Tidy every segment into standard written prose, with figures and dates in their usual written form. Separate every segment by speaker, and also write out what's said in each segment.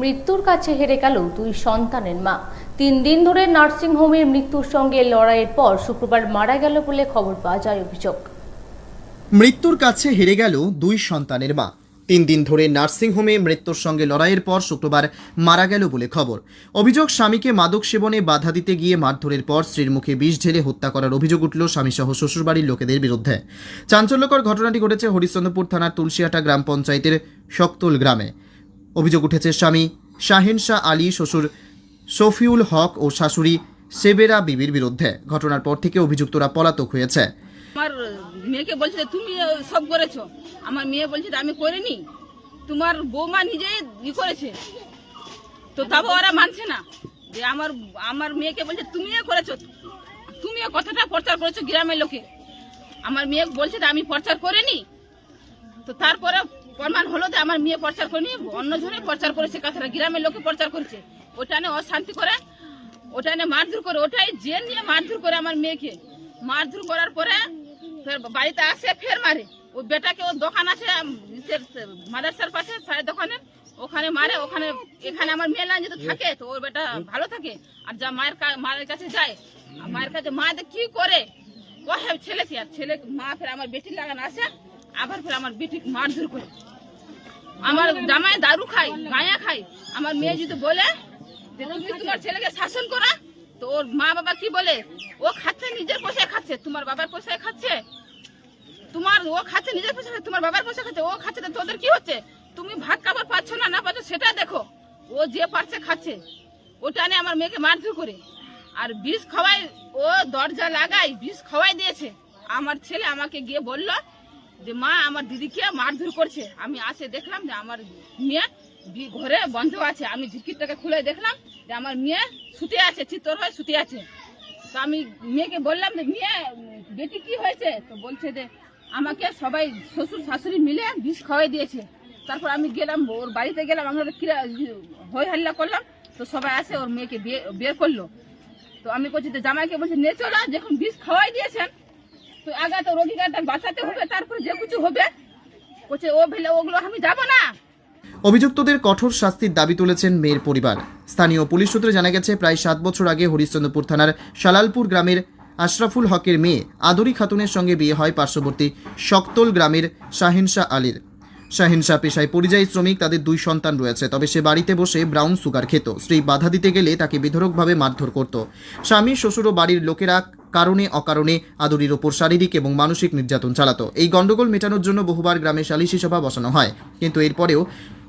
Speaker 1: মৃত্যুর কাছে হেরে গেল দুই সন্তানের মা। 3 দিন ধরে নার্সিংহোমের মৃত্যুর সঙ্গে লড়াইয়ের পর শুক্রবার মারা গেল বলে খবর পাওয়া যায়। অভিযোগ,
Speaker 2: মৃত্যুর কাছে হেরে গেল দুই সন্তানের মা। 3 দিন ধরে নার্সিংহোমে মৃত্যুর সঙ্গে লড়াইয়ের পর শুক্রবার মারা গেল বলে খবর। অভিযোগ, স্বামীকে মাদক সেবনে বাধা দিতে গিয়ে মারধরের পর স্ত্রীর মুখে বিষ ঢেলে হত্যা করার অভিযোগ উঠল স্বামীসহ শ্বশুরবাড়ির লোকেদের বিরুদ্ধে। চাঞ্চল্যকর ঘটনাটি ঘটেছে হরিশ্চন্দ্রপুর থানার তুলসিয়াটা গ্রাম পঞ্চায়েতের শক্তল গ্রামে। অভিযোগ উঠেছে স্বামী শাহিন শাহ আলী, শ্বশুর শফিউল হক ও শাশুড়ি সেবেরা বিবির বিরুদ্ধে। ঘটনার পর থেকে অভিযুক্তরা পলাতক হয়েছে।
Speaker 3: আমার মেয়েকে বলছে তুমি সব করেছো, আমার মেয়ে বলছে আমি করিনি, তোমার বৌমা নিজেই করেছে। তো তাও ওরা মানছে না যে আমার মেয়েকে বলছে তুমিও করেছো, তুমিও কথাটা প্রচার করেছো গ্রামের লোকে। আমার মেয়ে বলছে আমি প্রচার করিনি। তো তারপরে প্রমাণ হলো যে আমার মেয়ে প্রচার করেনি, অন্যজনে প্রচার করেছে, কথাটা গ্রামের লোকে প্রচার করেছে। ওটা নিয়ে অশান্তি করে, ওটা নিয়ে মারধর করে, ওটাই জেল নিয়ে মারধর করে আমার মেয়েকে। মারধর করার পরে ফের বাড়িতে আসে, ফের মারে। ওই বেটাকে, ওর দোকান আছে মাদ্রাসার পাশে চায়ের দোকানে, ওখানে মারে। এখানে আমার মেয়ে না যেহেতু থাকে, তো ওর বেটা ভালো থাকে। আর যা মায়ের কাছে যায়, মায়ের কাছে মা কি করে কহে ছেলেকে, আর ছেলে মা ফের আমার বেটির লাগান আসে, আবার ফের আমার বেটি মারধর করে। আমার জামাই দারু খাই, গাঁয়া খাই। আমার মেয়ে যদি বলে যে তুমি তোমার ছেলেকে শাসন করা, তো ওর মা বাবা কি বলে, ও খাচ্ছে নিজের পয়সায় খাচ্ছে, তোমার বাবার পয়সায় খাচ্ছে। ও খাচ্ছে নিজের পয়সায়, তোমার বাবার পয়সা খাচ্ছে, ও খাচ্ছে, তোদের কি হচ্ছে? তুমি ভাত খাবার পাচ্ছ না পাচ্ছ সেটা দেখো। ও যে পারছে খাচ্ছে, ওটা নিয়ে আমার মেয়েকে মারধর করে। আর বিষ খাওয়াই, ও দরজা লাগাই বিষ খাওয়াই দিয়েছে। আমার ছেলে আমাকে গিয়ে বলল যে মা আমার দিদিকে মারধর করছে। আমি আসে দেখলাম যে আমার মেয়ে ঘরে বন্ধ আছে। আমি ঝিকিরটাকে খুলে দেখলাম যে আমার মেয়ে শুতে আছে, চিত্তর হয়ে শুতে আছে। তো আমি মেয়েকে বললাম যে মেয়ে বেটি কি হয়েছে? তো বলছে যে আমাকে সবাই শ্বশুর শাশুড়ি মিলে বিষ খাওয়াই দিয়েছে। তারপর আমি গেলাম ওর বাড়িতে, গেলাম, আমরা হই হাল্লা করলাম। তো সবাই আসে, ওর মেয়েকে বের করলো। তো আমি বলছি যে জামাইকে বলছি নে চলো, যখন বিষ খাওয়াই দিয়েছেন তো আগে তো রোগীটা বাঁচাতে হবে, তারপরে যে কিছু হবে। বলছে ও ভেলে ওগুলো আমি যাবো না।
Speaker 2: অভিযুক্তদের কঠোর শাস্তির দাবি তুলেছেন মেয়ের পরিবার। স্থানীয় পুলিশ সূত্রে জানা গেছে, প্রায় 7 বছর আগে হরিশ্চন্দ্রপুর থানার শালালপুর গ্রামের আশরাফুল হকের মেয়ে আদরি খাতুনের সঙ্গে বিয়ে হয় পার্শ্ববর্তী শক্তল গ্রামের শাহিন শাহ আলীর। শাহিন শাহ পেশায় পরিযায়ী শ্রমিক, তাদের 2 সন্তান রয়েছে। তবে সে বাড়িতে বসে ব্রাউন সুগার খেত। স্ত্রী বাধা দিতে গেলে তাকে বেধড়কভাবে মারধর করত। স্বামী, শ্বশুর ও বাড়ির লোকেরা কারণে অকারণে আদরির ওপর শারীরিক এবং মানসিক নির্যাতন চালাতো। এই গণ্ডগোল মেটানোর জন্য বহুবার গ্রামে সালিশি সভা বসানো হয়, কিন্তু এরপরেও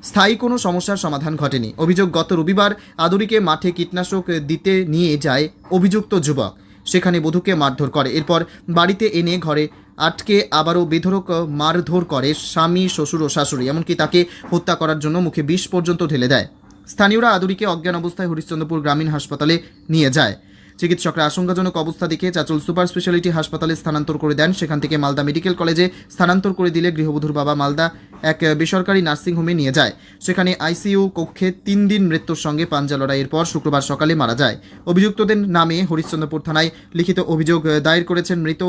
Speaker 2: স্থায়ী কোনো সমস্যার সমাধান ঘটেনি। অভিযোগ, গত রবিবার আদরিকে মাঠে কীটনাশক দিতে নিয়ে যায় অভিযুক্ত যুবক। সেখানে বধূকে মারধর করে। এরপর বাড়িতে এনে ঘরে আটকে আবারও বেধড়ক মারধর করে স্বামী, শ্বশুর ও শাশুড়ি। এমনকি তাকে হত্যা করার জন্য মুখে বিষ পর্যন্ত ঢেলে দেয়। স্থানীয়রা আদরিকে অজ্ঞান অবস্থায় হরিশ্চন্দ্রপুর গ্রামীণ হাসপাতালে নিয়ে যায়। চিকিৎসকরা আশঙ্কাজনক অবস্থা দেখে চাচল সুপার স্পেশালিটি হাসপাতালে স্থানান্তর করে দেন। সেখান থেকে মালদা মেডিকেল কলেজে স্থানান্তর করে দিলে গৃহবধূর বাবা মালদা এক বেসরকারি নার্সিংহোমে নিয়ে যায়। সেখানে আইসিইউ কক্ষে 3 দিন মৃত্যুর সঙ্গে পাঞ্জা লড়াইয়ের পর শুক্রবার সকালে মারা যায়। অভিযুক্তদের নামে হরিশ্চন্দ্রপুর থানায় লিখিত অভিযোগ দায়ের করেছেন মৃত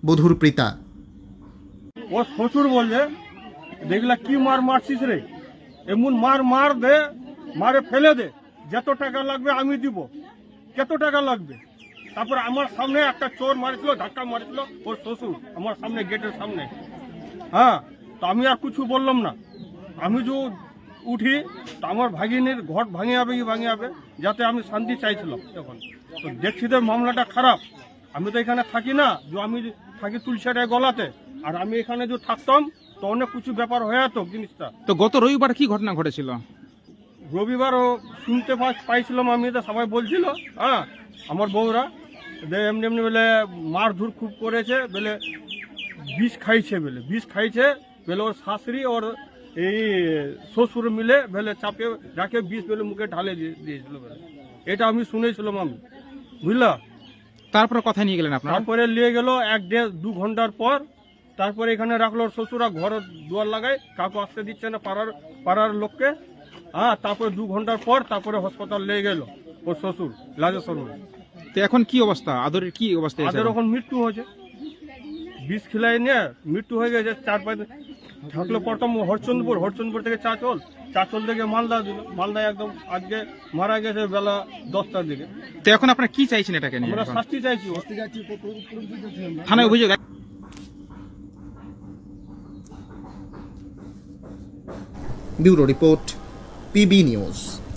Speaker 2: বধূর পিতা।
Speaker 4: ও শ্বশুর বললে দেখলা কি মারছিস রে, এমন মার দে, মারে ফেলে দে, যত টাকা লাগবে আমি দিব, কত টাকা লাগবে। তারপর আমার সামনে একটা চোর মারিছিল, ধাক্কা মারিছিল ওর শ্বশুর আমার সামনে, গেটের সামনে। হ্যাঁ, তো আমি আর কিছু বললাম না। আমি যে উঠি, তো আমার ভাগিনীর ঘর ভাঙে যাবে, যাতে আমি শান্তি চাইছিলাম তখন। তো দেখছি তো মামলাটা খারাপ। আমি তো এখানে থাকি না, যে আমি থাকি তুলসিয়াটায় গলাতে, আর আমি এখানে যে থাকতাম তো অনেক কিছু ব্যাপার হয়ে যেত জিনিসটা।
Speaker 5: তো গত রবিবার কি ঘটনা ঘটেছিল?
Speaker 4: রবিবারও শুনতে পাইছিলাম, আমি তো সবাই বলছিল, হ্যাঁ, আমার বউরা এমনি বলে মারধর খুব করেছে, বলে বিষ খাইছে বলে ওর শাশুড়ি ওর এই শ্বশুর মিলে বলে চাপে রাখে বিষ বলে মুখে ঢালে দিয়েছিল বলে। এটা আমি শুনেছিলাম আমি, বুঝলা।
Speaker 5: তারপরে কথা নিয়ে গেলেন আপনারা?
Speaker 4: তারপরে নিয়ে গেল 1-1.5-2 ঘন্টার পর। তারপরে এখানে রাখলো শ্বশুরা, ঘর দুয়ার লাগায়, কাউকে আসতে দিচ্ছে না পাড়ার লোককে। হ্যাঁ, তারপরে 2 ঘন্টার পর তারপরে হাসপাতাল নিয়ে গেল ওর শ্বশুর লাজেশ্বর।
Speaker 5: তো এখন কি অবস্থা আদরের? কি অবস্থা?
Speaker 4: আদর এখন মৃত্যু হয়েছে, বিষ খিলাই নিয়ে মৃত্যু হয়ে গেছে। থাকলে প্রথম হরচন্দপুর থেকে চাচল থেকে মালদা দিল, মালদায় একদম আজকে মারা গেছে বেলা 10টার দিকে।
Speaker 5: তো এখন আপনারা কি চাইছেন এটাকে নিয়ে
Speaker 4: আমরা
Speaker 5: এখন?
Speaker 4: শাস্তি চাইছি ওর।
Speaker 5: থানায় অভিযোগ
Speaker 2: ব্যুরো রিপোর্ট, পিবি নিউজ।